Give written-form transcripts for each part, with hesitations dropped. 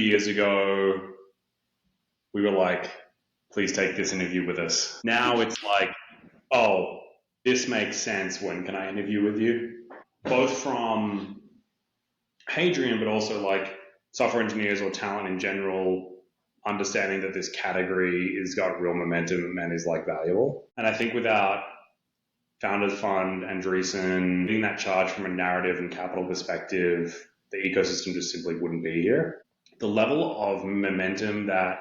years ago, we were like, please take this interview with us. Now it's like, oh, this makes sense. When can I interview with you? Both from Hadrian, but also like software engineers or talent in general, understanding that this category has got real momentum and is like valuable. And I think without Founders Fund, Andreessen, leading that charge from a narrative and capital perspective, the ecosystem just simply wouldn't be here. The level of momentum that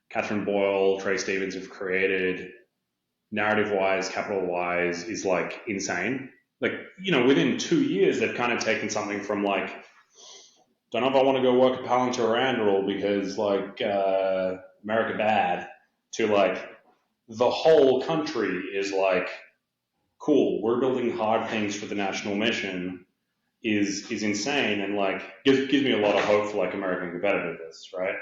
Catherine Boyle, Trey Stevens have created, narrative-wise, capital-wise, is like insane. Like, within 2 years, they've kind of taken something from like, don't know if I want to go work at Palantir or Anduril because like America bad, to like the whole country is like, cool, we're building hard things for the national mission is insane, and like gives me a lot of hope for like American competitiveness, right?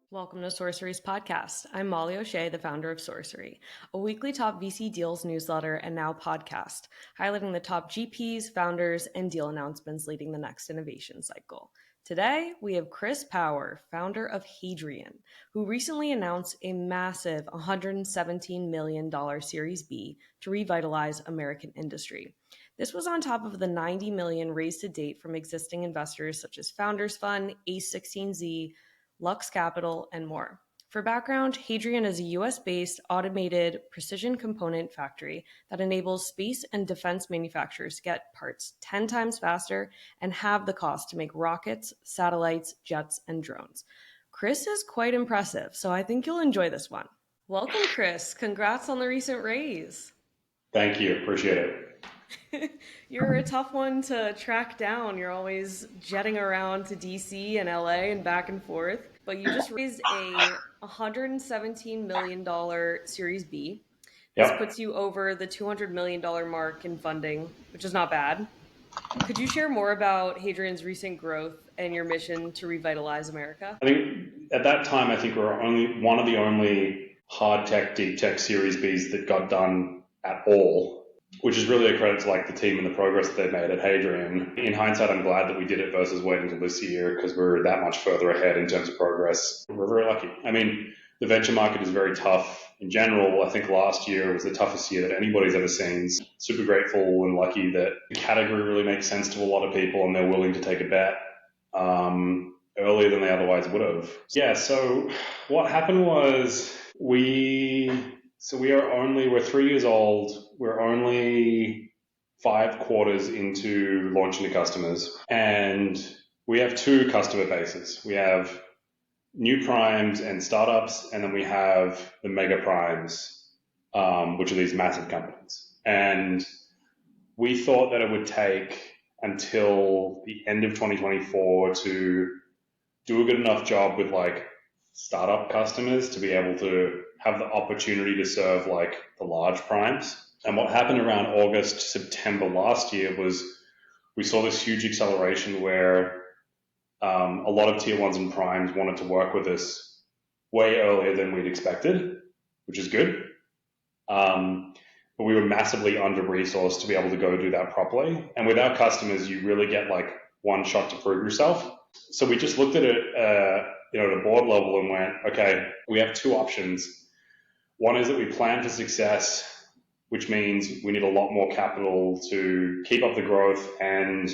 Welcome to Sorcery's podcast. I'm Molly O'Shea, the founder of Sorcery, a weekly top VC deals newsletter and now podcast, highlighting the top GPs, founders, and deal announcements leading the next innovation cycle. Today, we have Chris Power, founder of Hadrian, who recently announced a massive $117 million Series B to revitalize American industry. This was on top of the $90 million raised to date from existing investors such as Founders Fund, A16Z, Lux Capital, and more. For background, Hadrian is a US-based automated precision component factory that enables space and defense manufacturers to get parts 10 times faster and have the cost to make rockets, satellites, jets, and drones. Chris is quite impressive, so I think you'll enjoy this one. Welcome, Chris. Congrats on the recent raise. Thank you. Appreciate it. You're a tough one to track down. You're always jetting around to DC and LA and back and forth. But you just raised a $117 million Series B. This puts you over the $200 million mark in funding, which is not bad. Could you share more about Hadrian's recent growth and your mission to revitalize America? I think at that time, we were only one of the only hard tech, deep tech Series Bs that got done at all, which is really a credit to like the team and the progress that they've made at Hadrian. In hindsight, I'm glad that we did it versus waiting until this year because we're that much further ahead in terms of progress. We're very lucky. I mean, the venture market is very tough in general. I think last year was the toughest year that anybody's ever seen. Super grateful and lucky that the category really makes sense to a lot of people and they're willing to take a bet earlier than they otherwise would have. Yeah, so what happened was we're 3 years old. We're only 5 quarters into launching to customers. And we have 2 customer bases. We have new primes and startups, and then we have the mega primes, which are these massive companies. And we thought that it would take until the end of 2024 to do a good enough job with like startup customers to be able to have the opportunity to serve like the large primes. And what happened around August, September last year was we saw this huge acceleration where a lot of tier ones and primes wanted to work with us way earlier than we'd expected, which is good. But we were massively under-resourced to be able to go do that properly. And with our customers, you really get like one shot to prove yourself. So we just looked at it at a board level and went, okay, we have 2 options. One is that we plan for success, which means we need a lot more capital to keep up the growth and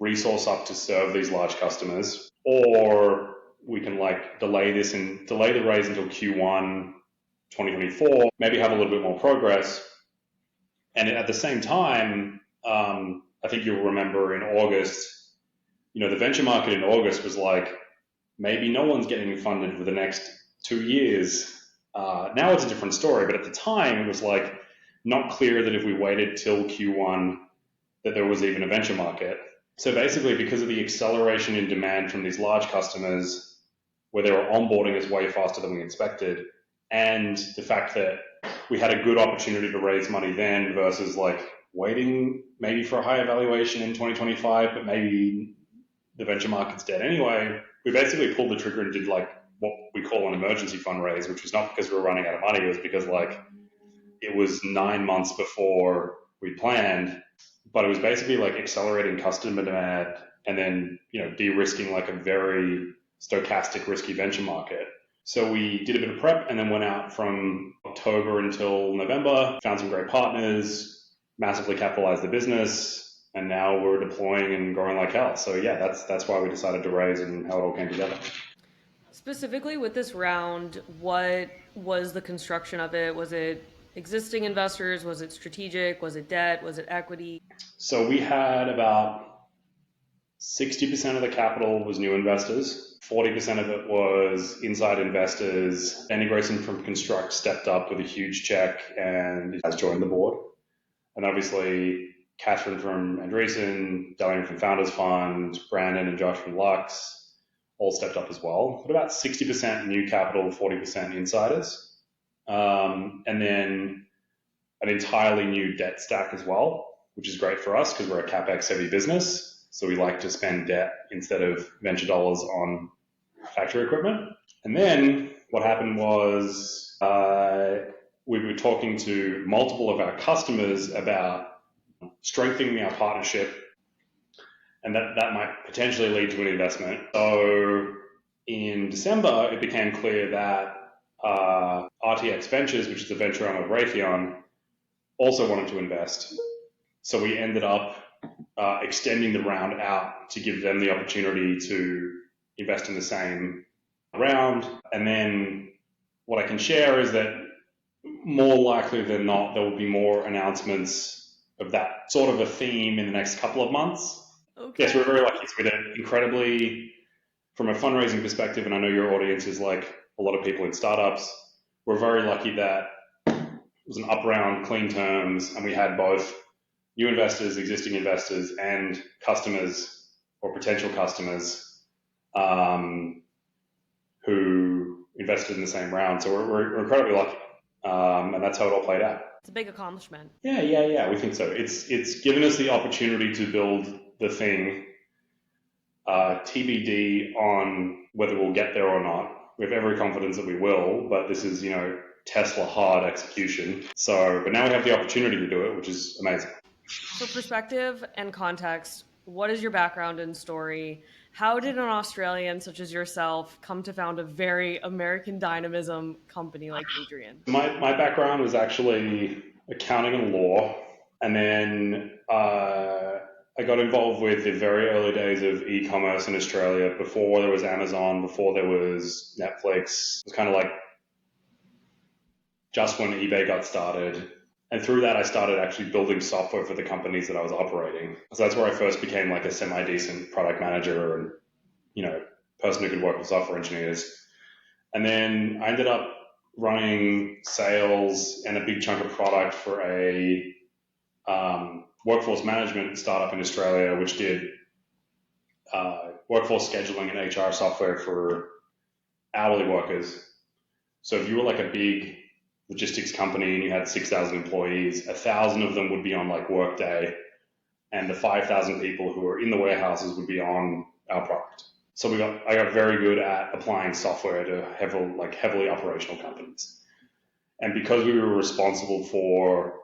resource up to serve these large customers. Or we can like delay the raise until Q1 2024, maybe have a little bit more progress. And at the same time, I think you'll remember in August, the venture market in August was like, maybe no one's getting funded for the next 2 years. Now it's a different story, but at the time it was like not clear that if we waited till Q1 that there was even a venture market. So basically, because of the acceleration in demand from these large customers, where they were onboarding us way faster than we expected, and the fact that we had a good opportunity to raise money then versus like waiting maybe for a higher valuation in 2025, but maybe the venture market's dead anyway, we basically pulled the trigger and did like what we call an emergency fundraise, which was not because we were running out of money. It was because like it was 9 months before we planned, but it was basically like accelerating customer demand and then, de-risking like a very stochastic, risky venture market. So we did a bit of prep and then went out from October until November, found some great partners, massively capitalized the business, and now we're deploying and growing like hell. So yeah, that's why we decided to raise and how it all came together. Specifically with this round, what was the construction of it? Was it existing investors? Was it strategic? Was it debt? Was it equity? So we had about 60% of the capital was new investors. 40% of it was inside investors. Andy Grayson from Construct stepped up with a huge check and has joined the board. And obviously, Catherine from Andreessen, Dalian from Founders Fund, Brandon and Josh from Lux all stepped up as well. But about 60% new capital, 40% insiders. And then an entirely new debt stack as well, which is great for us because we're a CapEx heavy business. So we like to spend debt instead of venture dollars on factory equipment. And then what happened was we were talking to multiple of our customers about strengthening our partnership, and that might potentially lead to an investment. So in December, it became clear that RTX Ventures, which is a venture arm of Raytheon, also wanted to invest. So we ended up extending the round out to give them the opportunity to invest in the same round. And then what I can share is that more likely than not, there will be more announcements of that sort of a theme in the next couple of months. Okay. Yes, we're very lucky. It's been incredibly, from a fundraising perspective, and I know your audience is like a lot of people in startups, we're very lucky that it was an up round, clean terms, and we had both new investors, existing investors, and customers or potential customers who invested in the same round. So we're incredibly lucky, and that's how it all played out. It's a big accomplishment. Yeah, we think so. It's given us the opportunity to build the thing. TBD on whether we'll get there or not. We have every confidence that we will, but this is, Tesla hard execution. But now we have the opportunity to do it, which is amazing. For perspective and context, what is your background and story? How did an Australian such as yourself come to found a very American dynamism company like Hadrian? My background was actually accounting and law, and then I got involved with the very early days of e-commerce in Australia, before there was Amazon, before there was Netflix. It was kind of like just when eBay got started. And through that, I started actually building software for the companies that I was operating. So that's where I first became like a semi-decent product manager and, person who could work with software engineers. And then I ended up running sales and a big chunk of product for a workforce management startup in Australia, which did workforce scheduling and HR software for hourly workers. So if you were like a big logistics company and you had 6,000 employees, 1,000 of them would be on like Workday, and the 5,000 people who were in the warehouses would be on our product. So I got very good at applying software to heavily operational companies. And because we were responsible for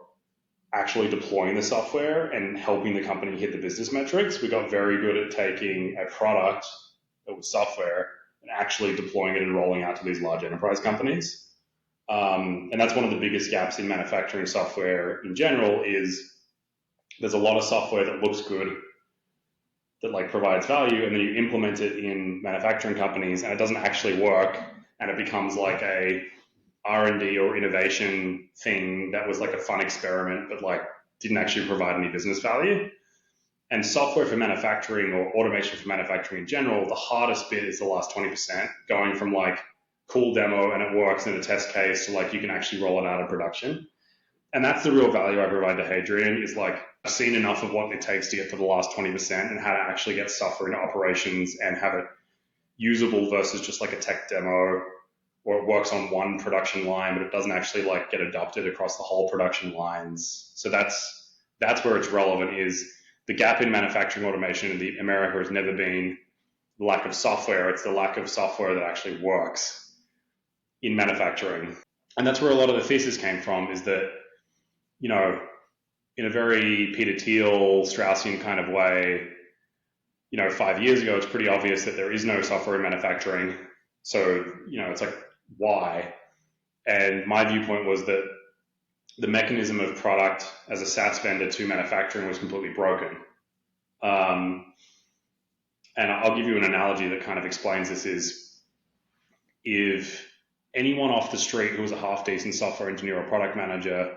actually deploying the software and helping the company hit the business metrics, we got very good at taking a product that was software and actually deploying it and rolling out to these large enterprise companies. And that's one of the biggest gaps in manufacturing software in general, is there's a lot of software that looks good, that like provides value, and then you implement it in manufacturing companies and it doesn't actually work, and it becomes like a R&D or innovation thing that was like a fun experiment, but like didn't actually provide any business value. And software for manufacturing, or automation for manufacturing in general, the hardest bit is the last 20%, going from like cool demo and it works in a test case to like you can actually roll it out in production. And that's the real value I provide to Hadrian, is like I've seen enough of what it takes to get to the last 20% and how to actually get software into operations and have it usable versus just like a tech demo, or it works on one production line but it doesn't actually like get adopted across the whole production lines. So that's where it's relevant, is the gap in manufacturing automation in America has never been the lack of software, it's the lack of software that actually works in manufacturing. And that's where a lot of the thesis came from, is that in a very Peter Thiel, Straussian kind of way, 5 years ago, it's pretty obvious that there is no software in manufacturing. So, it's like, why? And my viewpoint was that the mechanism of product as a SaaS vendor to manufacturing was completely broken. And I'll give you an analogy that kind of explains this is if anyone off the street who was a half-decent software engineer or product manager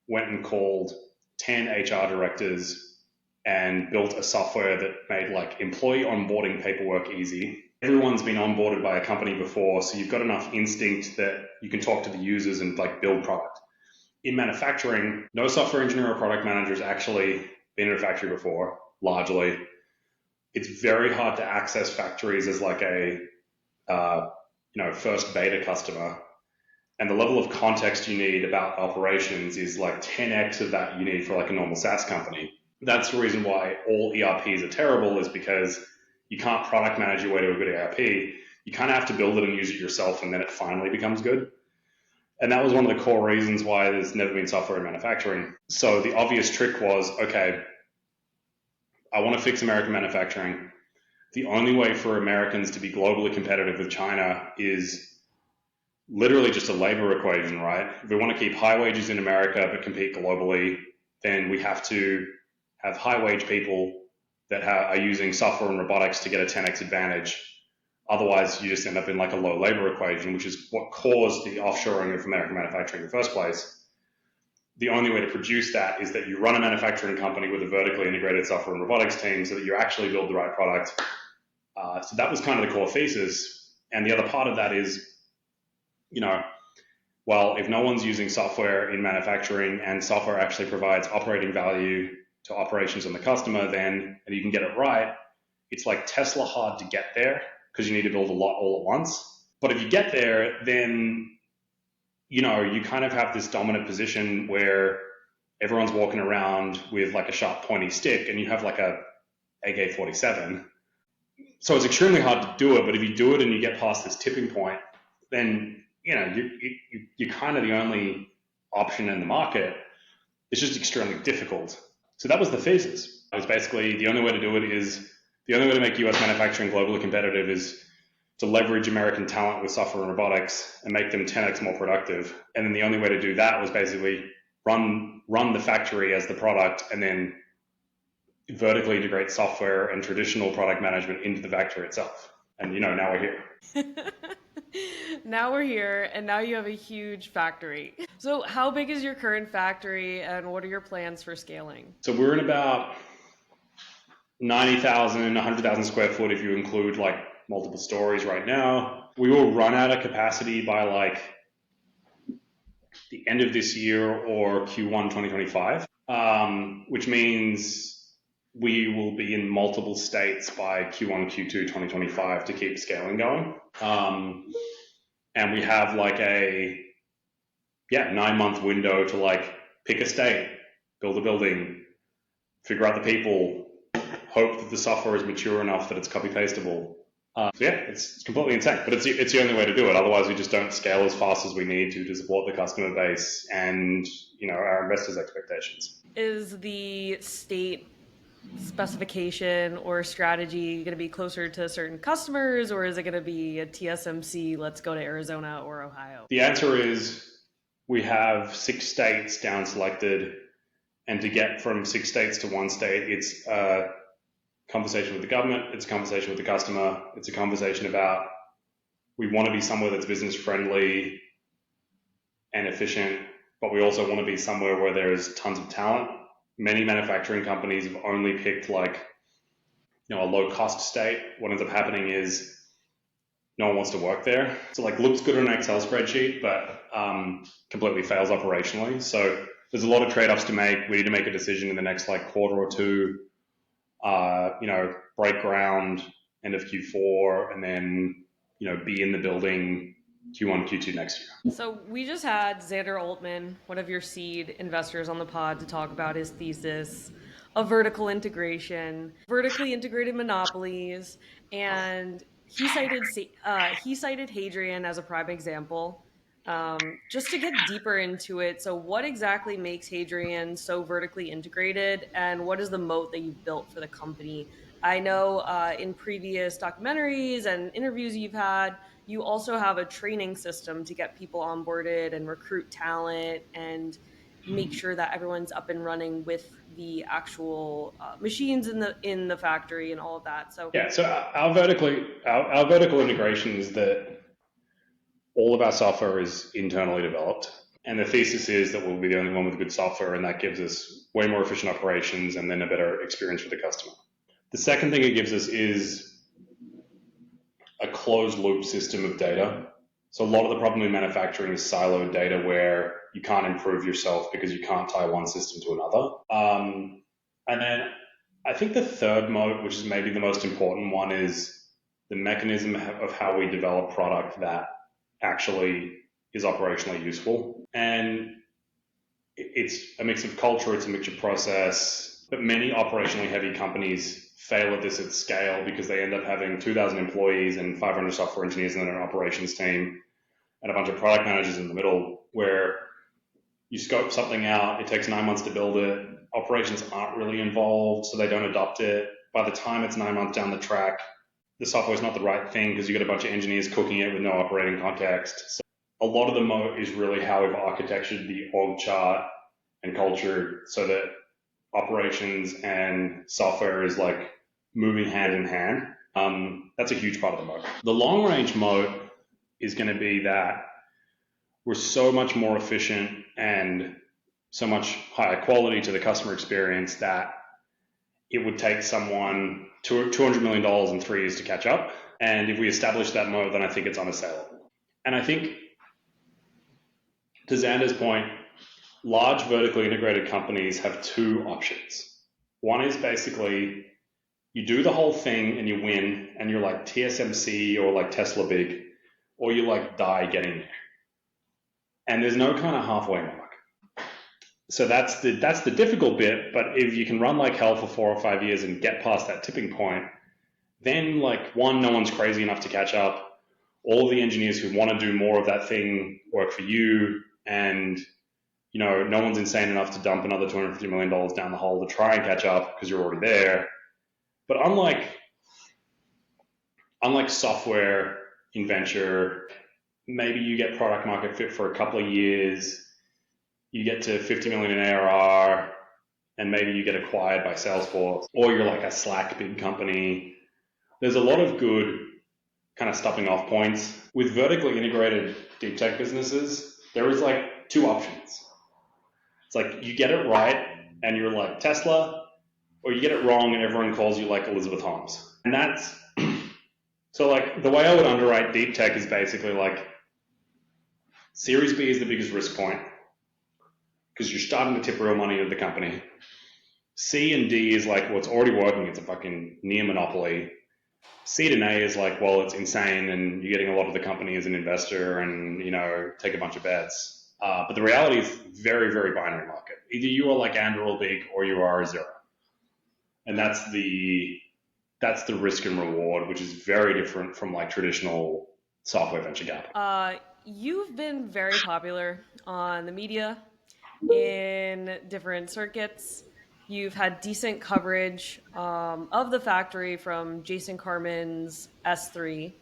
went and called 10 HR directors and built a software that made like employee onboarding paperwork easy. Everyone's been onboarded by a company before, so you've got enough instinct that you can talk to the users and like build product. In manufacturing, no software engineer or product manager has actually been in a factory before, largely. It's very hard to access factories as like a first beta customer. And the level of context you need about operations is like 10x of that you need for like a normal SaaS company. That's the reason why all ERPs are terrible, is because you can't product manage your way to a good ERP. You kind of have to build it and use it yourself, and then it finally becomes good. And that was one of the core reasons why there's never been software in manufacturing. So the obvious trick was, okay, I want to fix American manufacturing. The only way for Americans to be globally competitive with China is literally just a labor equation, right? If we want to keep high wages in America but compete globally, then we have to have high wage people that are using software and robotics to get a 10x advantage. Otherwise, you just end up in like a low labor equation, which is what caused the offshoring of American manufacturing in the first place. The only way to produce that is that you run a manufacturing company with a vertically integrated software and robotics team so that you actually build the right product. So that was kind of the core thesis. And the other part of that is, well, if no one's using software in manufacturing and software actually provides operating value to operations on the customer, then, and you can get it right, it's like Tesla hard to get there because you need to build a lot all at once. But if you get there, then, you kind of have this dominant position where everyone's walking around with like a sharp pointy stick and you have like a AK-47. So it's extremely hard to do it, but if you do it and you get past this tipping point, then, you're kind of the only option in the market. It's just extremely difficult. So that was the thesis. It was basically the only way to do it is, the only way to make US manufacturing globally competitive is to leverage American talent with software and robotics and make them 10x more productive. And then the only way to do that was basically run the factory as the product and then vertically integrate software and traditional product management into the factory itself. And, now we're here. Now we're here, and now you have a huge factory. So how big is your current factory, and what are your plans for scaling? So we're in about 90,000, 100,000 square foot if you include like multiple stories right now. We will run out of capacity by like the end of this year or Q1 2025, which means we will be in multiple states by Q1, Q2 2025 to keep scaling going. And we have like a 9-month window to like pick a state, build a building, figure out the people, hope that the software is mature enough that it's copy pastable. It's completely insane, but it's the only way to do it. Otherwise, we just don't scale as fast as we need to support the customer base and our investors' expectations. Is the state specification or strategy going to be closer to certain customers, or is it going to be a TSMC, let's go to Arizona or Ohio? The answer is we have 6 states down selected, and to get from 6 states to 1 state, it's a conversation with the government, it's a conversation with the customer, it's a conversation about we want to be somewhere that's business friendly and efficient, but we also want to be somewhere where there is tons of talent. Many manufacturing companies have only picked like, a low cost state. What ends up happening is no one wants to work there. So like looks good on an Excel spreadsheet, but completely fails operationally. So there's a lot of trade-offs to make. We need to make a decision in the next like quarter or two, break ground end of Q4 and then, be in the building Q1, Q2 next year. So we just had Xander Altman, one of your seed investors, on the pod to talk about his thesis of vertical integration, vertically integrated monopolies, and he cited Hadrian as a prime example. Just to get deeper into it, so what exactly makes Hadrian so vertically integrated, and what is the moat that you've built for the company? I know in previous documentaries and interviews you've had, you also have a training system to get people onboarded and recruit talent and make sure that everyone's up and running with the actual machines in the factory and all of that. So Yeah, so our vertical integration is that all of our software is internally developed. And the thesis is that we'll be the only one with good software, and that gives us way more efficient operations and then a better experience for the customer. The second thing it gives us is a closed loop system of data. So a lot of the problem in manufacturing is siloed data where you can't improve yourself because you can't tie one system to another. And then I think the third moat, which is maybe the most important one, is the mechanism of how we develop product that actually is operationally useful. And it's a mix of culture, it's a mix of process, but many operationally heavy companies fail at this at scale because they end up having 2,000 employees and 500 software engineers and then an operations team and a bunch of product managers in the middle, where you scope something out, it takes 9 months to build it, operations aren't really involved, so they don't adopt it. By the time it's 9 months down the track, the software is not the right thing because you've got a bunch of engineers cooking it with no operating context. So a lot of the moat is really how we've architectured the org chart and culture so that operations and software is like moving hand in hand. That's a huge part of the moat. The long range moat is going to be that we're so much more efficient and so much higher quality to the customer experience that it would take someone $200 million in 3 years to catch up. And if we establish that moat, then I think it's unassailable. And I think, to Xander's point, large vertically integrated companies have two options. One is basically you do the whole thing and you win and you're like TSMC or like Tesla big, or you like die getting there. And there's no kind of halfway mark. So that's the difficult bit, but if you can run like hell for 4 or 5 years and get past that tipping point, then like one, no one's crazy enough to catch up. All the engineers who want to do more of that thing work for you, and no one's insane enough to dump another $250 million down the hole to try and catch up because you're already there. But unlike software in venture, maybe you get product market fit for a couple of years, you get to 50 million in ARR, and maybe you get acquired by Salesforce, or you're like a Slack big company. There's a lot of good kind of stopping off points. With vertically integrated deep tech businesses, there is like two options. It's like you get it right and you're like Tesla, or you get it wrong and everyone calls you like Elizabeth Holmes. And that's, so like the way I would underwrite deep tech is basically like Series B is the biggest risk point because you're starting to tip real money into the company. C and D is like, well, it's already working. It's a fucking near monopoly. Seed and A is like, well, it's insane and you're getting a lot of the company as an investor and, take a bunch of bets. But the reality is very, very binary market. Either you are like Andrew or big or you are a zero. And that's the risk and reward, which is very different from like traditional software venture capital. You've been very popular on the media in different circuits. You've had decent coverage of the factory from Jason Carmen's S3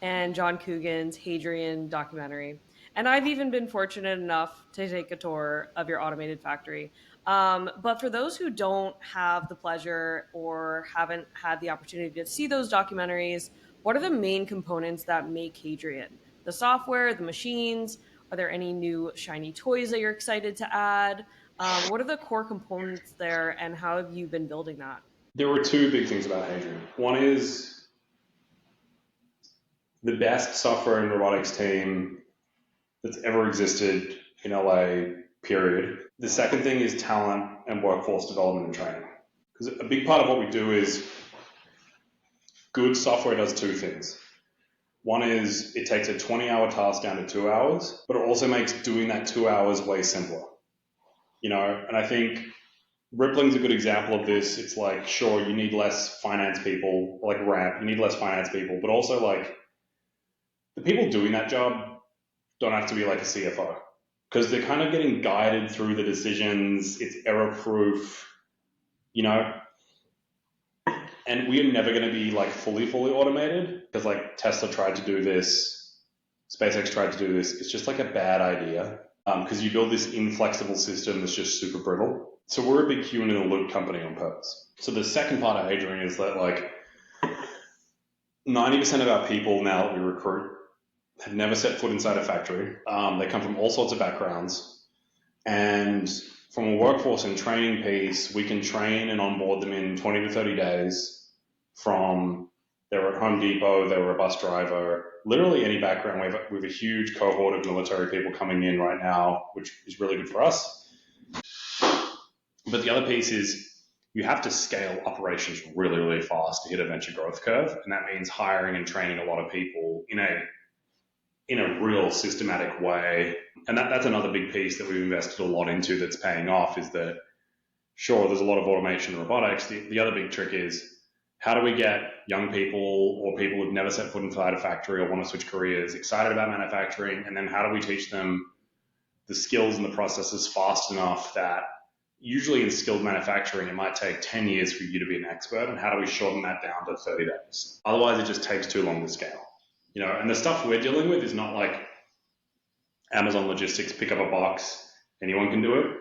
and John Coogan's Hadrian documentary. And I've even been fortunate enough to take a tour of your automated factory. But for those who don't have the pleasure or haven't had the opportunity to see those documentaries, what are the main components that make Hadrian? The software, the machines? Are there any new shiny toys that you're excited to add? What are the core components there, and how have you been building that? There were two big things about Hadrian. One is the best software and robotics team that's ever existed in LA, period. The second thing is talent and workforce development and training. Because a big part of what we do is good software does two things. One is it takes a 20-hour task down to 2 hours, but it also makes doing that 2 hours way simpler. And I think Rippling's a good example of this. It's like, sure, you need less finance people, like Ramp, you need less finance people, but also like the people doing that job don't have to be like a CFO, because they're kind of getting guided through the decisions. It's error proof, you know. And we are never going to be like fully automated, because like Tesla tried to do this, SpaceX tried to do this. It's just like a bad idea, because you build this inflexible system that's just super brittle. So we're a big human in the loop company on purpose. So the second part of Hadrian is that like 90% of our people now that we recruit have never set foot inside a factory. They come from all sorts of backgrounds. And from a workforce and training piece, we can train and onboard them in 20 to 30 days from they were at Home Depot, they were a bus driver, literally any background. We have a huge cohort of military people coming in right now, which is really good for us. But the other piece is you have to scale operations really, really fast to hit a venture growth curve. And that means hiring and training a lot of people in a real systematic way. And that's another big piece that we've invested a lot into that's paying off, is that, sure, there's a lot of automation and robotics. The other big trick is, how do we get young people or people who've never set foot inside a factory or want to switch careers excited about manufacturing? And then how do we teach them the skills and the processes fast enough that usually in skilled manufacturing, it might take 10 years for you to be an expert, and how do we shorten that down to 30 days? Otherwise, it just takes too long to scale. You know, and the stuff we're dealing with is not like Amazon logistics, pick up a box, anyone can do it.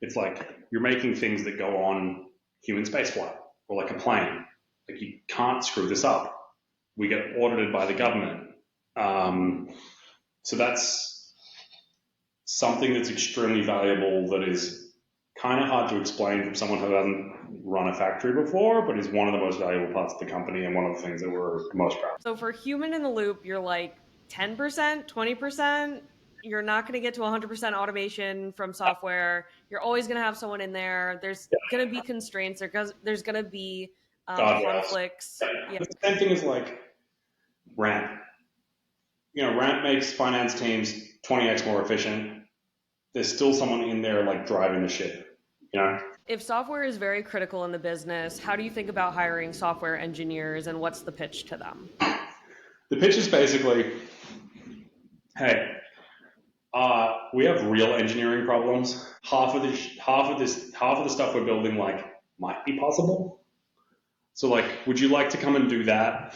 It's like you're making things that go on human spaceflight or like a plane. Like, you can't screw this up. We get audited by the government. So that's something that's extremely valuable, that is kind of hard to explain from someone who hasn't run a factory before, but is one of the most valuable parts of the company and one of the things that we're most proud of. So for human in the loop, you're like 10%, 20%. You're not going to get to 100% automation from software. You're always going to have someone in there. There's going to be constraints. There's going to be conflicts. Yeah. The same thing is like Ramp. You know, Ramp makes finance teams 20x more efficient. There's still someone in there like driving the ship, you know? If software is very critical in the business, how do you think about hiring software engineers, and what's the pitch to them? The pitch is basically, hey, we have real engineering problems. Half of the stuff we're building like might be possible. So like, would you like to come and do that,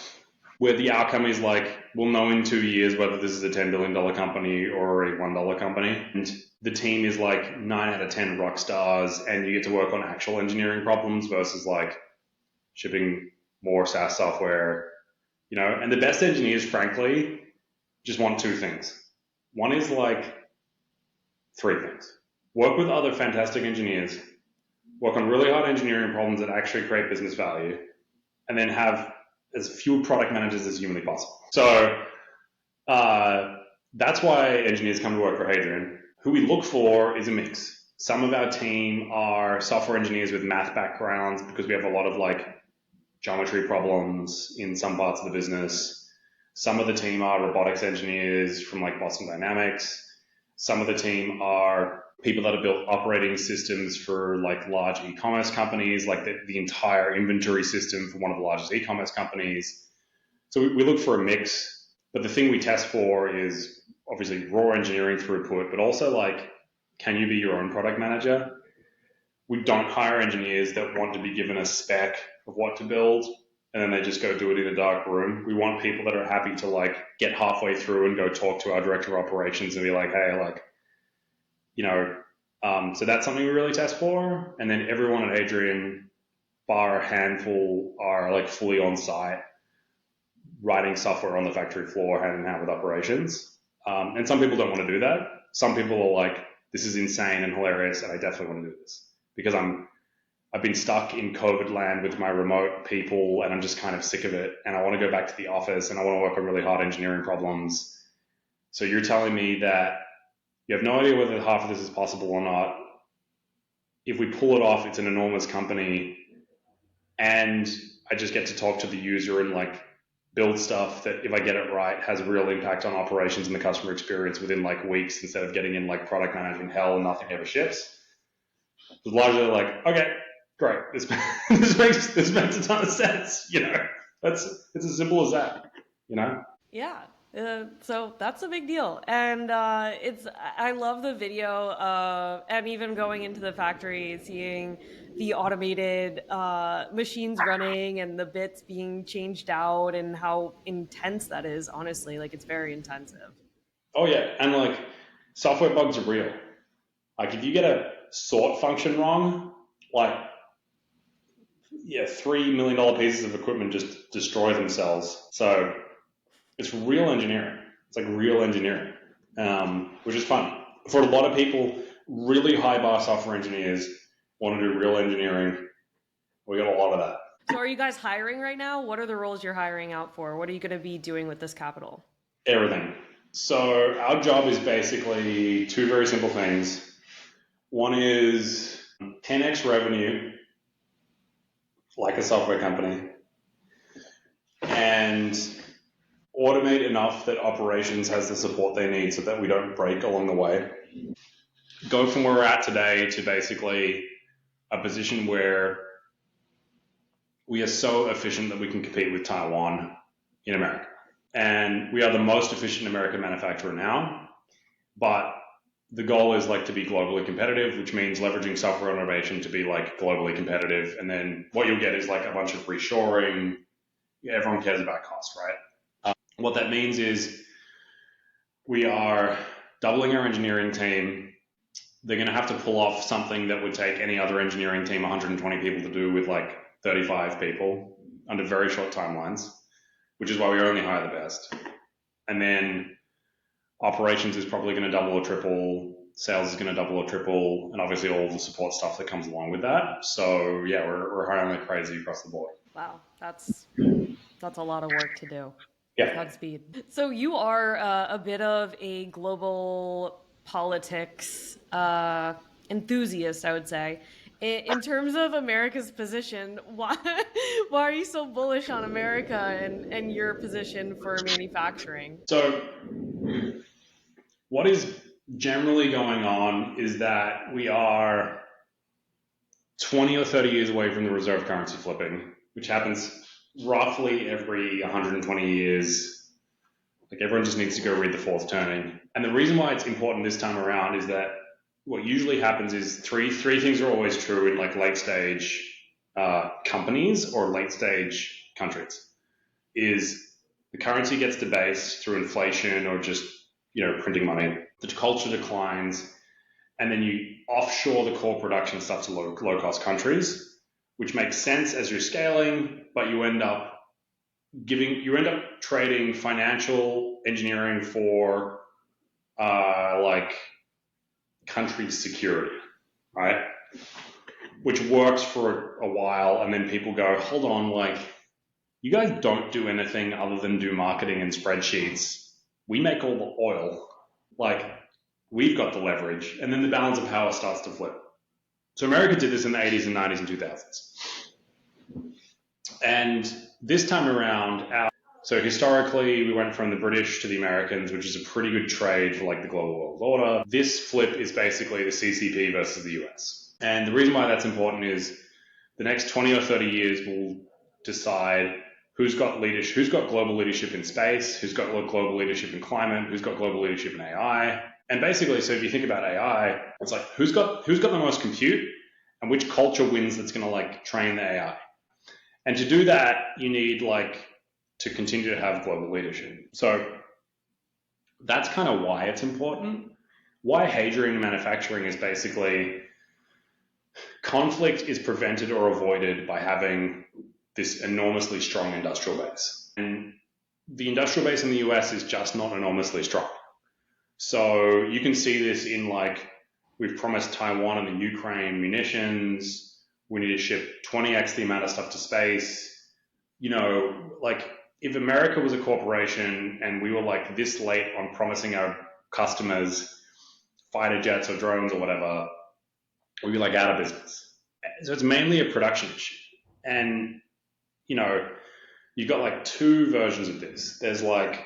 where the outcome is like, we'll know in 2 years whether this is a $10 billion company or a $1 company, and the team is like 9 out of 10 rock stars, and you get to work on actual engineering problems versus like shipping more SaaS software, you know? And the best engineers, frankly, just want two things. One is like three things. Work with other fantastic engineers, work on really hard engineering problems that actually create business value, and then have as few product managers as humanly possible. So that's why engineers come to work for Hadrian. Who we look for is a mix. Some of our team are software engineers with math backgrounds, because we have a lot of like geometry problems in some parts of the business. Some of the team are robotics engineers from like Boston Dynamics. Some of the team are people that have built operating systems for like large e-commerce companies, like the entire inventory system for one of the largest e-commerce companies. So we look for a mix, but the thing we test for is obviously raw engineering throughput, but also like, can you be your own product manager? We don't hire engineers that want to be given a spec of what to build and then they just go do it in a dark room. We want people that are happy to like get halfway through and go talk to our director of operations and be like, hey, like, you know, so that's something we really test for. And then everyone at Hadrian, bar a handful, are like fully on site, writing software on the factory floor, hand in hand with operations. And some people don't want to do that. Some people are like, this is insane and hilarious, and I definitely want to do this because I've been stuck in COVID land with my remote people, and I'm just kind of sick of it. And I want to go back to the office, and I want to work on really hard engineering problems. So you're telling me that you have no idea whether half of this is possible or not. If we pull it off, it's an enormous company, and I just get to talk to the user and like build stuff that, if I get it right, has a real impact on operations and the customer experience within like weeks, instead of getting in like product management hell and nothing ever ships. It's largely like, okay, great. This makes a ton of sense. You know, it's as simple as that. You know. Yeah, So that's a big deal. And I love the video and even going into the factory, seeing the automated machines running and the bits being changed out and how intense that is, honestly. Like, it's very intensive. Oh yeah, and like software bugs are real. Like if you get a sort function wrong, like $3 million pieces of equipment just destroy themselves. So it's real engineering. It's like real engineering, which is fun. For a lot of people, really high bar software engineers want to do real engineering. We got a lot of that. So are you guys hiring right now? What are the roles you're hiring out for? What are you going to be doing with this capital? Everything. So our job is basically two very simple things. One is 10x revenue, like a software company, and automate enough that operations has the support they need so that we don't break along the way. Go from where we're at today to basically a position where we are so efficient that we can compete with Taiwan in America. And we are the most efficient American manufacturer now, but the goal is like to be globally competitive, which means leveraging software automation to be like globally competitive. And then what you'll get is like a bunch of reshoring. Everyone cares about cost, right? What that means is we are doubling our engineering team. They're going to have to pull off something that would take any other engineering team 120 people to do with like 35 people under very short timelines, which is why we only hire the best. And then operations is probably going to double or triple, sales is going to double or triple, and obviously all the support stuff that comes along with that. So yeah, we're hiring like crazy across the board. Wow, that's a lot of work to do. Yeah. Godspeed. So you are a bit of a global politics enthusiast, I would say. In terms of America's position, why are you so bullish on America and your position for manufacturing? So what is generally going on is that we are 20 or 30 years away from the reserve currency flipping, which happens roughly every 120 years. Like everyone just needs to go read The Fourth Turning. And the reason why it's important this time around is that what usually happens is three things are always true in like late stage companies or late stage countries. Is the currency gets debased through inflation or just printing money. The culture declines, and then you offshore the core production stuff to low cost countries, which makes sense as you're scaling, but you end up trading financial engineering for like country security, right? Which works for a while, and then people go, hold on, like you guys don't do anything other than do marketing and spreadsheets. We make all the oil, like we've got the leverage, and then the balance of power starts to flip. So America did this in the 80s and 90s and 2000s. And this time around, so historically, we went from the British to the Americans, which is a pretty good trade for like the global world order. This flip is basically the CCP versus the US. And the reason why that's important is the next 20 or 30 years will decide who's got global leadership in space, who's got global leadership in climate, who's got global leadership in AI. And basically, so if you think about AI, it's like who's got the most compute and which culture wins that's going to like train the AI. And to do that, you need like to continue to have global leadership. So that's kind of why it's important. Why Hadrian manufacturing is basically conflict is prevented or avoided by having this enormously strong industrial base. And the industrial base in the US is just not enormously strong. So you can see this in like, we've promised Taiwan and the Ukraine munitions. We need to ship 20x the amount of stuff to space. Like if America was a corporation and we were like this late on promising our customers fighter jets or drones or whatever, we'd be like out of business. So it's mainly a production issue. And, you've got like two versions of this. There's like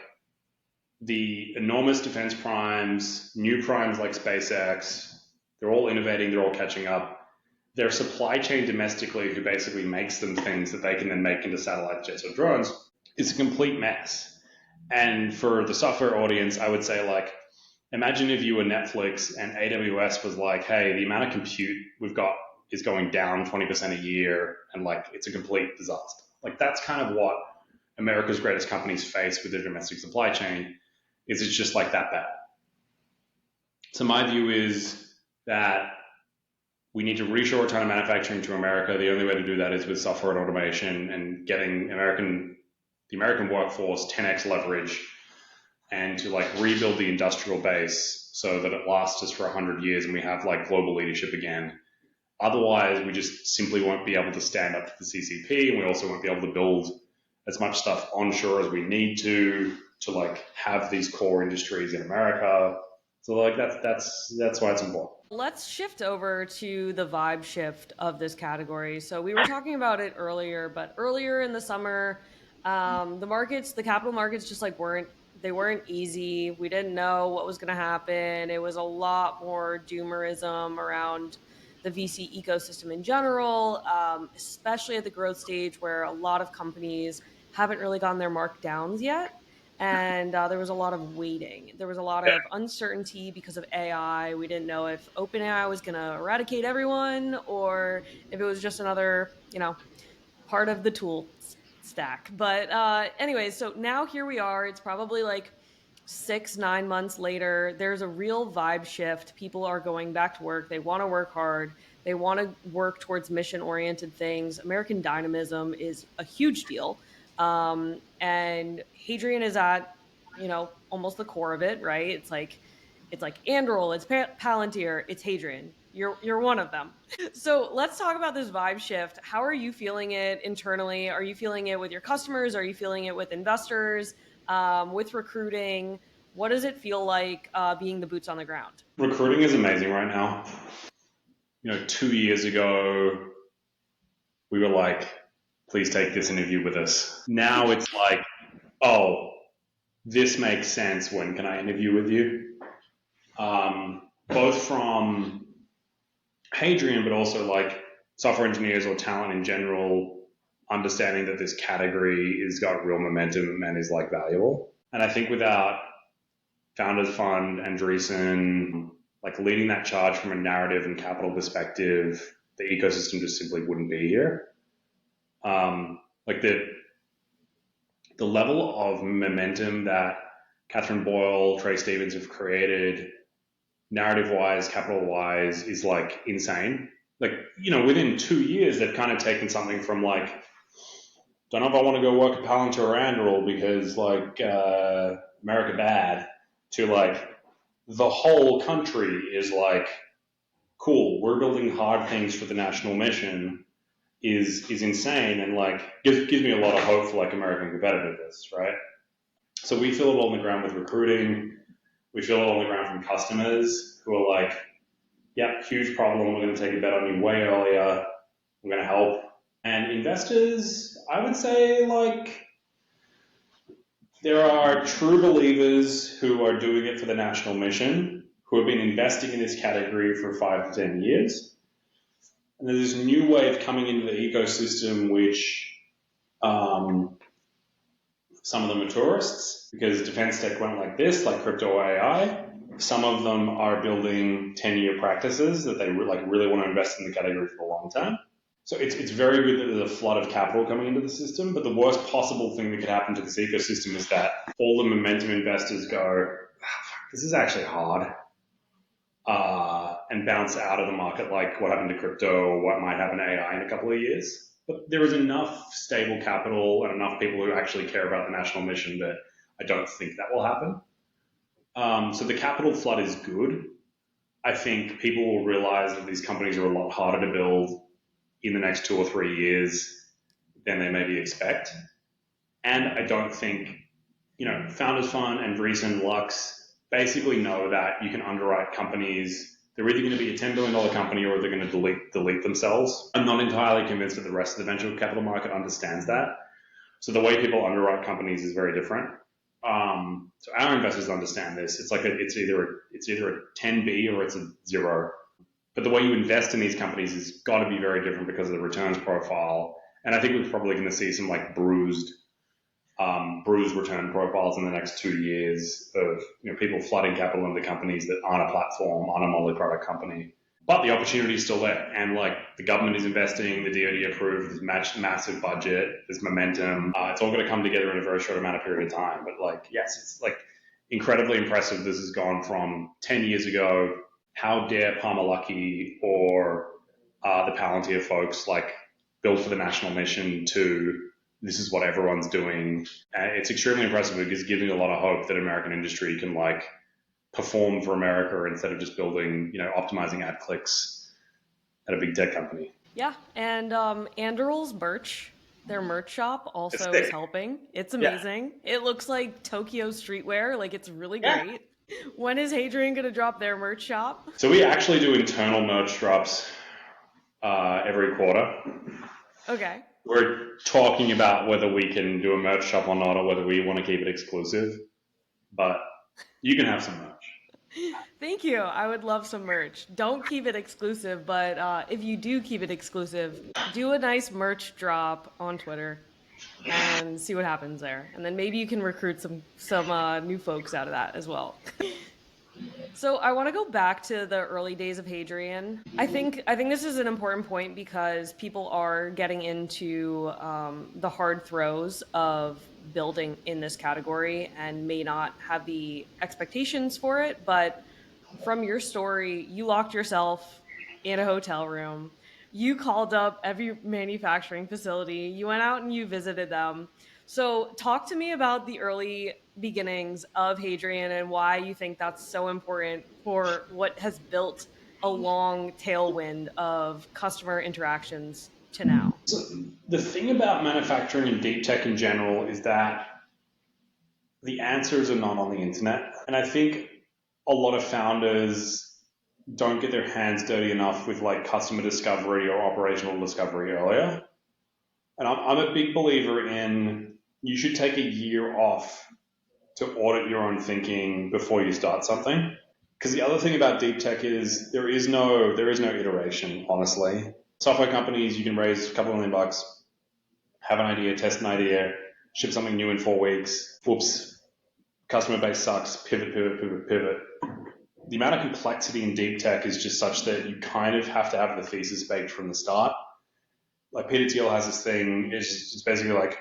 the enormous defense primes, new primes like SpaceX. They're all innovating. They're all catching up. Their supply chain domestically, who basically makes them things that they can then make into satellite jets or drones, is a complete mess. And for the software audience, I would say like, imagine if you were Netflix and AWS was like, hey, the amount of compute we've got is going down 20% a year, and like it's a complete disaster. Like that's kind of what America's greatest companies face with their domestic supply chain, is it's just like that bad. So my view is that we need to reshore a ton of manufacturing to America. The only way to do that is with software and automation and getting the American workforce 10x leverage, and to like rebuild the industrial base so that it lasts us for 100 years and we have like global leadership again. Otherwise, we just simply won't be able to stand up to the CCP, and we also won't be able to build as much stuff onshore as we need to like have these core industries in America. So like that's why it's important. Let's shift over to the vibe shift of this category. So we were talking about it earlier, but earlier in the summer, the capital markets just like weren't easy. We didn't know what was going to happen. It was a lot more doomerism around the VC ecosystem in general, especially at the growth stage where a lot of companies haven't really gotten their markdowns yet. And there was a lot of waiting. There was a lot of uncertainty because of AI. We didn't know if OpenAI was going to eradicate everyone or if it was just another, part of the tool stack. But anyways, so now here we are. It's probably like 6-9 months later. There's a real vibe shift. People are going back to work. They want to work hard. They want to work towards mission-oriented things. American dynamism is a huge deal. And Hadrian is at, almost the core of it, right? It's like Anduril, it's Palantir, it's Hadrian. You're one of them. So let's talk about this vibe shift. How are you feeling it internally? Are you feeling it with your customers? Are you feeling it with investors, with recruiting? What does it feel like being the boots on the ground? Recruiting is amazing right now. 2 years ago, we were like, please take this interview with us. Now it's like, oh, this makes sense. When can I interview with you? Both from Hadrian, but also like software engineers or talent in general, understanding that this category has got real momentum and is like valuable. And I think without Founders Fund, Andreessen, like leading that charge from a narrative and capital perspective, the ecosystem just simply wouldn't be here. Like the level of momentum that Catherine Boyle, Trey Stevens have created, narrative-wise, capital-wise, is like insane. Like, within 2 years, they've kind of taken something from like, don't know if I want to go work at Palantir or Anduril because like America bad, to like the whole country is like, cool, we're building hard things for the national mission. Is insane, and like gives me a lot of hope for like American competitiveness, right? So we feel it on the ground with recruiting. We feel it on the ground from customers who are like, yep, huge problem. We're going to take a bet on you way earlier. We're going to help. And investors, I would say like there are true believers who are doing it for the national mission, who have been investing in this category for 5 to 10 years. And there's this new wave coming into the ecosystem, which some of them are tourists because defense tech went like this, like crypto AI. Some of them are building 10-year practices that they really want to invest in the category for the long term. So it's very good that there's a flood of capital coming into the system, but the worst possible thing that could happen to this ecosystem is that all the momentum investors go, this is actually hard. And bounce out of the market like what happened to crypto or what might happen to AI in a couple of years. But there is enough stable capital and enough people who actually care about the national mission that I don't think that will happen. So the capital flood is good. I think people will realize that these companies are a lot harder to build in the next 2 or 3 years than they maybe expect. And I don't think, Founders Fund, Andreessen, Lux basically know that you can underwrite companies. They're either going to be a $10 billion company or they're going to delete themselves. I'm not entirely convinced that the rest of the venture capital market understands that. So the way people underwrite companies is very different. So our investors understand this. It's like it's either a 10B or it's a 0. But the way you invest in these companies has got to be very different because of the returns profile. And I think we're probably going to see some like bruised bruised return profiles in the next 2 years of people flooding capital into companies that aren't a platform, aren't a multi-product company. But the opportunity is still there. And like the government is investing, the DoD approved, there's massive budget, there's momentum. It's all going to come together in a very short amount of period of time. But like, yes, it's like incredibly impressive. This has gone from 10 years ago, how dare Palmer Luckey or the Palantir folks like build for the national mission, to this is what everyone's doing. And it's extremely impressive because it's giving a lot of hope that American industry can like perform for America instead of just building, optimizing ad clicks at a big tech company. Yeah, and Anduril's merch, their merch shop also is helping. It's amazing. Yeah. It looks like Tokyo streetwear. Like, it's really great. When is Hadrian going to drop their merch shop? So we actually do internal merch drops every quarter. Okay. We're talking about whether we can do a merch shop or not, or whether we want to keep it exclusive. But you can have some merch. Thank you. I would love some merch. Don't keep it exclusive, but if you do keep it exclusive, do a nice merch drop on Twitter and see what happens there. And then maybe you can recruit some new folks out of that as well. So I want to go back to the early days of Hadrian. I think this is an important point because people are getting into the hard throes of building in this category and may not have the expectations for it. But from your story, you locked yourself in a hotel room. You called up every manufacturing facility. You went out and you visited them. So talk to me about the early beginnings of Hadrian and why you think that's so important for what has built a long tailwind of customer interactions to now. So the thing about manufacturing and deep tech in general is that the answers are not on the internet. And I think a lot of founders don't get their hands dirty enough with like customer discovery or operational discovery earlier. And I'm a big believer in you should take a year off to audit your own thinking before you start something. Because the other thing about deep tech is there is no iteration, honestly. Software companies, you can raise a couple $1 million, have an idea, test an idea, ship something new in 4 weeks. Whoops, customer base sucks, pivot. The amount of complexity in deep tech is just such that you kind of have to have the thesis baked from the start. Like Peter Thiel has this thing, it's basically like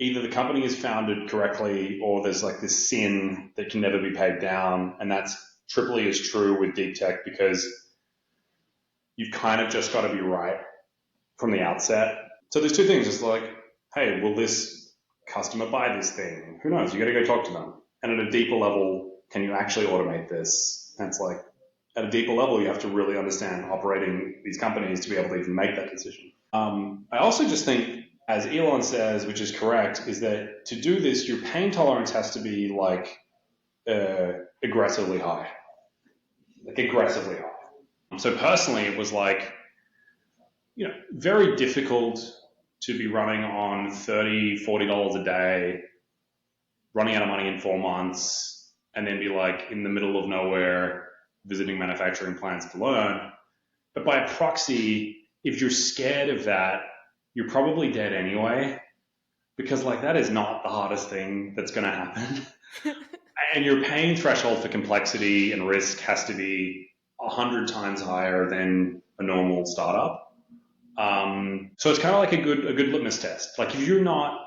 either the company is founded correctly or there's like this sin that can never be paid down. And that's triply as true with deep tech because you've kind of just got to be right from the outset. So there's two things. It's like, hey, will this customer buy this thing? Who knows? You got to go talk to them. And at a deeper level, can you actually automate this? And it's like, at a deeper level, you have to really understand operating these companies to be able to even make that decision. I also just think, as Elon says, which is correct, is that to do this, your pain tolerance has to be like aggressively high. So personally, it was like, very difficult to be running on $30, $40 a day, running out of money in 4 months, and then be like in the middle of nowhere visiting manufacturing plants to learn. But by proxy, if you're scared of that, you're probably dead anyway, because like that is not the hardest thing that's going to happen. And your pain threshold for complexity and risk has to be 100 times higher than a normal startup. So it's kind of like a good litmus test. Like if you're not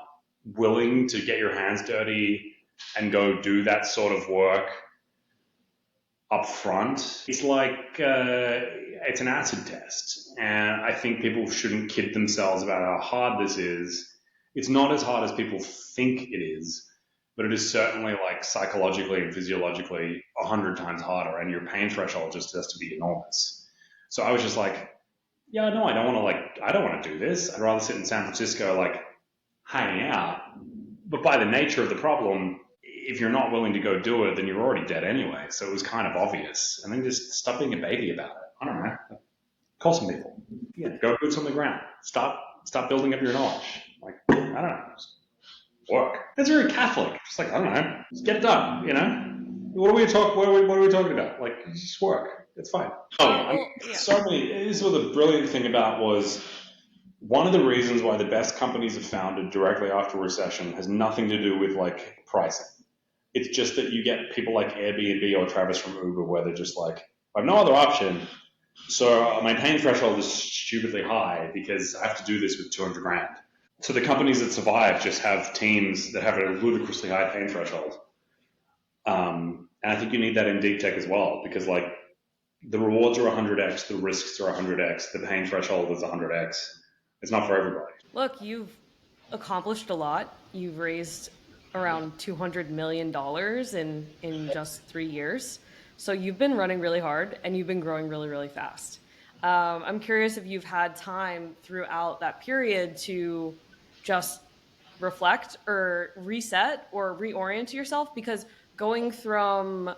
willing to get your hands dirty and go do that sort of work up front, it's like it's an acid test. And I think people shouldn't kid themselves about how hard this is. It's not as hard as people think it is, but it is certainly like psychologically and physiologically 100 times harder, and your pain threshold just has to be enormous. So I was just like, yeah, no, I don't want to do this. I'd rather sit in San Francisco, like hanging out. But by the nature of the problem, if you're not willing to go do it, then you're already dead anyway. So it was kind of obvious. And then just stop being a baby about it. I don't know. Call some people. Yeah, go boots on the ground. Stop building up your knowledge. Like, I don't know. Just work. That's very Catholic. Just like, I don't know. Just get it done, What are we talking about? Like, just work. It's fine. This is what the brilliant thing about was one of the reasons why the best companies are founded directly after a recession has nothing to do with like pricing. It's just that you get people like Airbnb or Travis from Uber where they're just like, I have no other option. So my pain threshold is stupidly high because I have to do this with 200 grand. So the companies that survive just have teams that have a ludicrously high pain threshold. And I think you need that in deep tech as well, because like the rewards are 100x, the risks are 100x, the pain threshold is 100x. It's not for everybody. Look, you've accomplished a lot. You've raised around $200 million in just 3 years. So you've been running really hard and you've been growing really, really fast. I'm curious if you've had time throughout that period to just reflect or reset or reorient yourself, because going from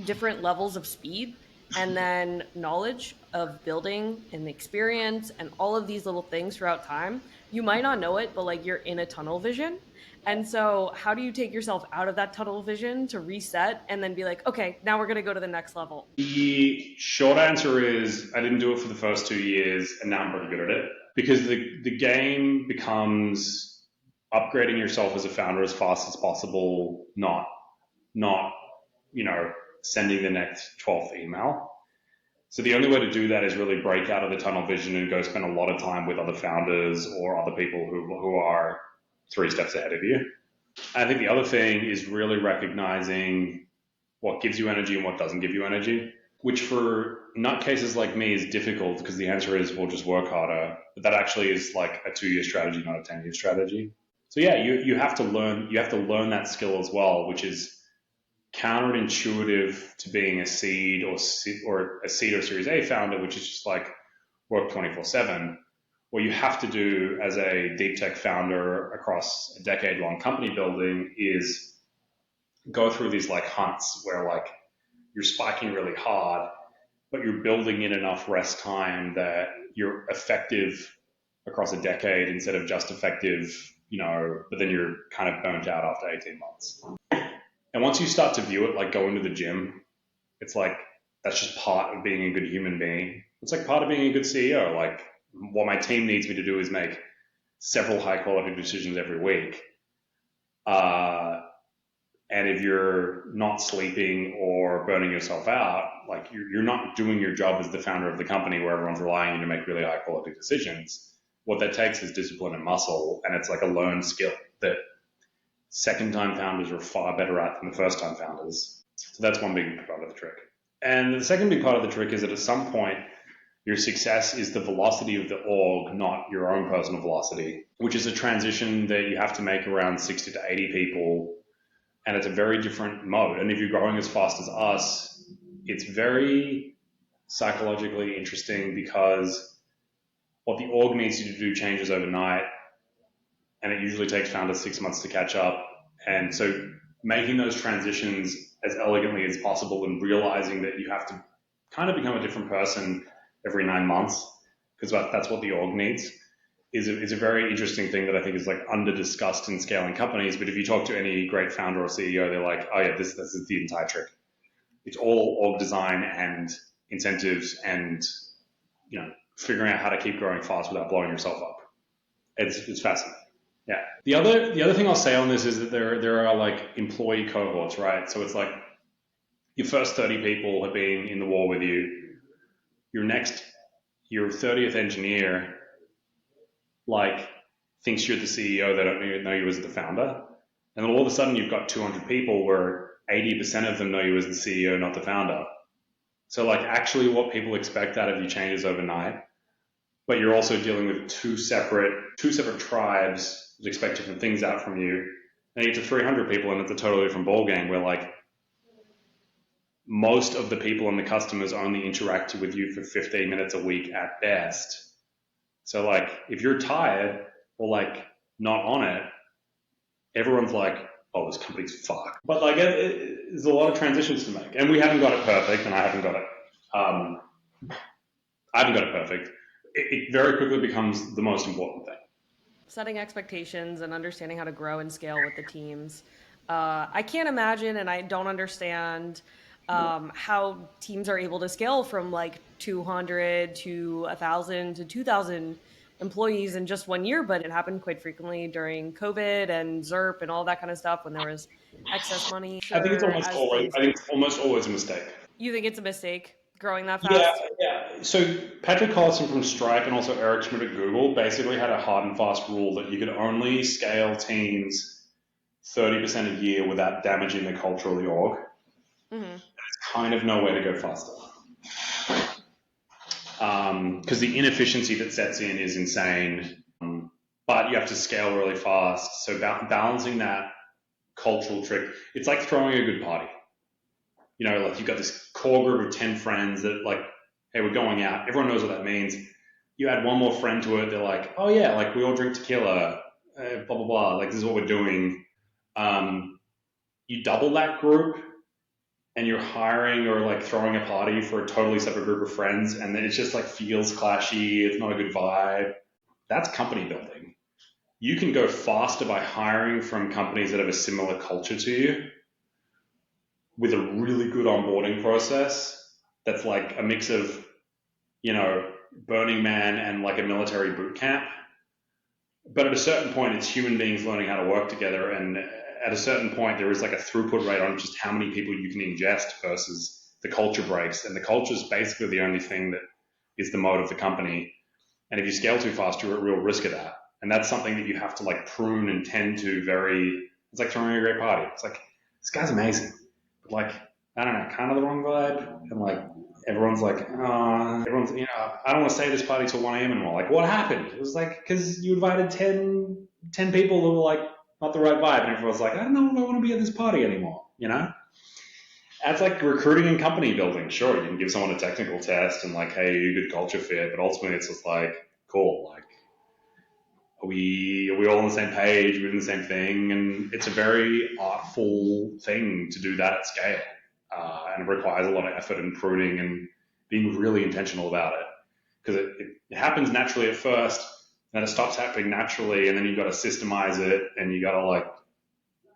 different levels of speed and then knowledge of building and experience and all of these little things throughout time, you might not know it, but like you're in a tunnel vision. And so how do you take yourself out of that tunnel vision to reset and then be like, okay, now we're going to go to the next level? The short answer is I didn't do it for the first 2 years and now I'm pretty good at it, because the game becomes upgrading yourself as a founder as fast as possible, not sending the next 12th email. So the only way to do that is really break out of the tunnel vision and go spend a lot of time with other founders or other people who are 3 steps ahead of you. And I think the other thing is really recognizing what gives you energy and what doesn't give you energy, which for nutcases like me is difficult because the answer is we'll just work harder. But that actually is like a 2-year strategy, not a 10-year strategy. So yeah, you have to learn that skill as well, which is counterintuitive to being a seed or a seed or Series A founder, which is just like work 24/7. What you have to do as a deep tech founder across a decade-long company building is go through these like hunts where like you're spiking really hard, but you're building in enough rest time that you're effective across a decade instead of just effective, but then you're kind of burnt out after 18 months. And once you start to view it like going to the gym, it's like that's just part of being a good human being. It's like part of being a good CEO. Like what my team needs me to do is make several high quality decisions every week. And if you're not sleeping or burning yourself out, like you're not doing your job as the founder of the company where everyone's relying on you to make really high quality decisions. What that takes is discipline and muscle, and it's like a learned skill that second-time founders are far better at than the first-time founders. So that's one big part of the trick. And the second big part of the trick is that at some point, your success is the velocity of the org, not your own personal velocity, which is a transition that you have to make around 60 to 80 people. And it's a very different mode. And if you're growing as fast as us, it's very psychologically interesting because what the org needs you to do changes overnight. And it usually takes founders 6 months to catch up. And so making those transitions as elegantly as possible and realizing that you have to kind of become a different person every 9 months, because that's what the org needs, is a very interesting thing that I think is like under-discussed in scaling companies. But if you talk to any great founder or CEO, they're like, oh yeah, this is the entire trick. It's all org design and incentives and figuring out how to keep growing fast without blowing yourself up. It's fascinating. Yeah. The other thing I'll say on this is that there are like employee cohorts, right? So it's like your first 30 people have been in the war with you. Your 30th engineer like thinks you're the CEO. They don't even know you as the founder. And then all of a sudden you've got 200 people where 80% of them know you as the CEO, not the founder. So like actually what people expect out of you changes overnight, but you're also dealing with two separate tribes that expect different things out from you. And you get to 300 people and it's a totally different ballgame where like most of the people and the customers only interact with you for 15 minutes a week at best. So like if you're tired or like not on it, everyone's like, oh, this company's fucked. But like there's a lot of transitions to make, and we haven't got it perfect, and I haven't got it perfect. It very quickly becomes the most important thing. Setting expectations and understanding how to grow and scale with the teams. I can't imagine, and I don't understand how teams are able to scale from like 200 to 1,000 to 2,000 employees in just 1 year, but it happened quite frequently during COVID and ZERP and all that kind of stuff when there was excess money. I think it's Sure, as things. almost always a mistake. You think it's a mistake growing that Yeah, fast? yeah. So Patrick Collison from Stripe and also Eric Schmidt at Google basically had a hard and fast rule that you could only scale teams 30% a year without damaging the culture of the org. Mm-hmm. There's kind of no way to go faster. Because the inefficiency that sets in is insane, but you have to scale really fast. So balancing that cultural trick, it's like throwing a good party. You know, like you've got this core group of 10 friends that like, hey, we're going out. Everyone knows what that means. You add one more friend to it, they're like, oh yeah, like we all drink tequila, blah, blah, blah. Like this is what we're doing. You double that group and you're hiring or like throwing a party for a totally separate group of friends, and then it just like feels clashy, it's not a good vibe. That's company building. You can go faster by hiring from companies that have a similar culture to you with a really good onboarding process that's like a mix of, you know, Burning Man and like a military boot camp. But at a certain point, it's human beings learning how to work together, and at a certain point, there is like a throughput rate on just how many people you can ingest versus the culture breaks. And the culture is basically the only thing that is the mode of the company. And if you scale too fast, you're at real risk of that. And that's something that you have to like prune and tend to it's like throwing a great party. It's like, this guy's amazing. But like, I don't know, kind of the wrong vibe. And like, everyone's like, I don't want to stay at this party till 1 a.m. anymore. Like, what happened? It was like, because you invited 10 people that were like, not the right vibe, and everyone's like, I don't know if I want to be at this party anymore, you know? That's like recruiting and company building. Sure, you can give someone a technical test and like, hey, you're a good culture fit, but ultimately it's just like, cool, like, are we all on the same page? We're doing the same thing, and it's a very artful thing to do that at scale, and it requires a lot of effort and pruning and being really intentional about it, because it happens naturally at first. Then it stops happening naturally, and then you've got to systemize it, and you got to like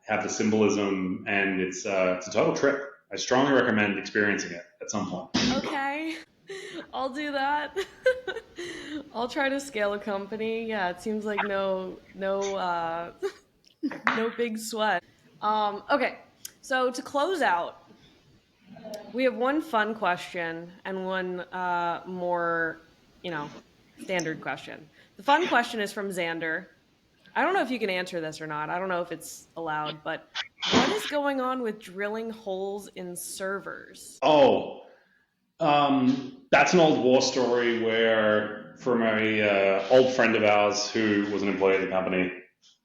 have the symbolism, and it's a total trip. I strongly recommend experiencing it at some point. Okay, I'll do that. I'll try to scale a company. Yeah, it seems like no big sweat. Okay, so to close out, we have one fun question and one more, standard question. The fun question is from Xander. I don't know if you can answer this or not. I don't know if it's allowed, but what is going on with drilling holes in servers? Oh, that's an old war story where from a old friend of ours who was an employee of the company,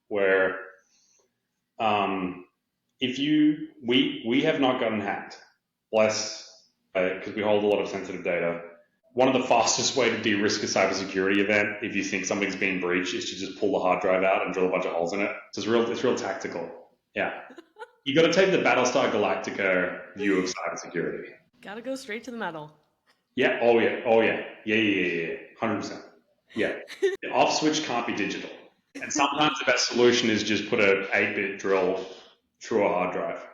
where we have not gotten hacked, bless, because we hold a lot of sensitive data. One of the fastest way to de-risk a cybersecurity event, if you think something's been breached, is to just pull the hard drive out and drill a bunch of holes in it. It's real tactical. Yeah. You got to take the Battlestar Galactica view of cybersecurity. Got to go straight to the metal. Yeah. Oh yeah. Yeah. 100%. Yeah. The off switch can't be digital. And sometimes the best solution is just put a 8-bit drill through a hard drive.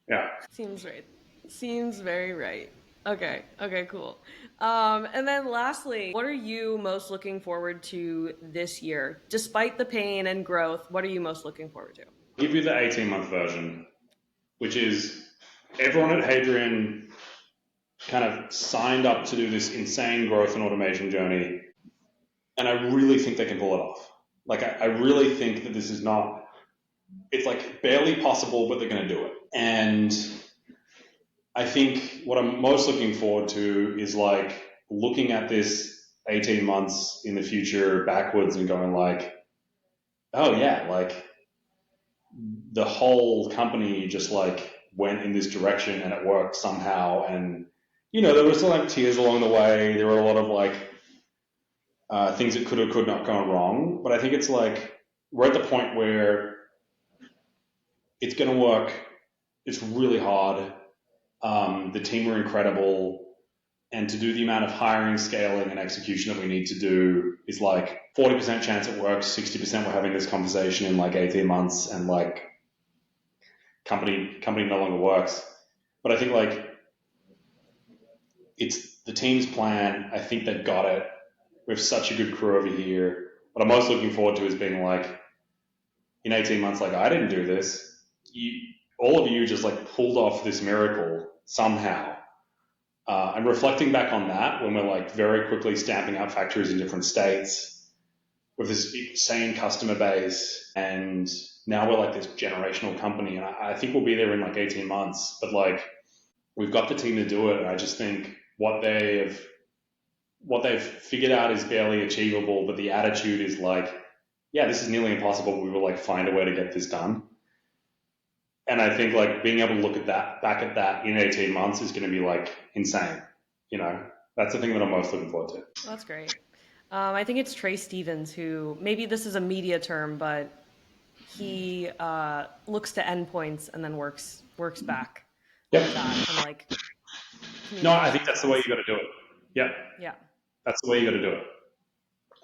Yeah. Seems right. Seems very right. Okay, cool. And then lastly, what are you most looking forward to this year? Despite the pain and growth, what are you most looking forward to? I'll give you the 18-month version, which is everyone at Hadrian kind of signed up to do this insane growth and automation journey. And I really think they can pull it off. Like, I really think that this is not, it's like barely possible, but they're going to do it. And I think what I'm most looking forward to is like looking at this 18 months in the future backwards and going like, oh yeah, like the whole company just like went in this direction and it worked somehow. And, there were still like tears along the way. There were a lot of like things that could or could not go wrong. But I think it's like we're at the point where it's going to work. It's really hard. The team are incredible, and to do the amount of hiring, scaling, and execution that we need to do is like 40% chance it works, 60% we're having this conversation in like 18 months, and like company no longer works. But I think like it's the team's plan. I think they've got it. We have such a good crew over here. What I'm most looking forward to is being like, in 18 months, like, I didn't do this. All of you just like pulled off this miracle somehow. And reflecting back on that when we're like very quickly stamping out factories in different states with this insane customer base, and now we're like this generational company. And I think we'll be there in like 18 months, but like we've got the team to do it. And I just think what they've figured out is barely achievable, but the attitude is like, yeah, this is nearly impossible. We will like find a way to get this done. And I think like being able to look at that, back at that in 18 months is going to be like insane. You know, that's the thing that I'm most looking forward to. That's great. I think it's Trey Stevens who, maybe this is a media term, but he looks to endpoints and then works back. Yep. Like that and like. No, I think that's the way you got to do it. Yeah. Yeah. That's the way you got to do it.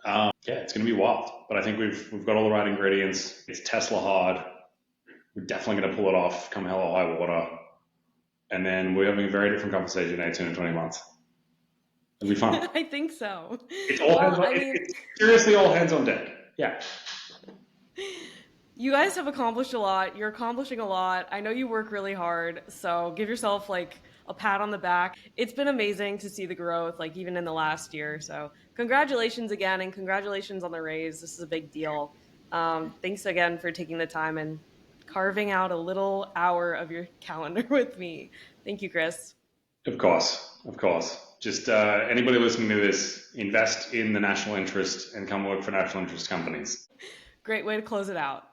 Yeah, it's going to be wild, but I think we've got all the right ingredients. It's Tesla hard. We're definitely going to pull it off come hell or high water. And then we're having a very different conversation in 18 and 20 months. It'll be fun. I think so. It's all it's seriously all hands on deck. Yeah. You guys have accomplished a lot. You're accomplishing a lot. I know you work really hard, so give yourself like a pat on the back. It's been amazing to see the growth, like even in the last year. So congratulations again, and congratulations on the raise. This is a big deal. Thanks again for taking the time and carving out a little hour of your calendar with me. Thank you, Chris. Of course. Just anybody listening to this, invest in the national interest and come work for national interest companies. Great way to close it out.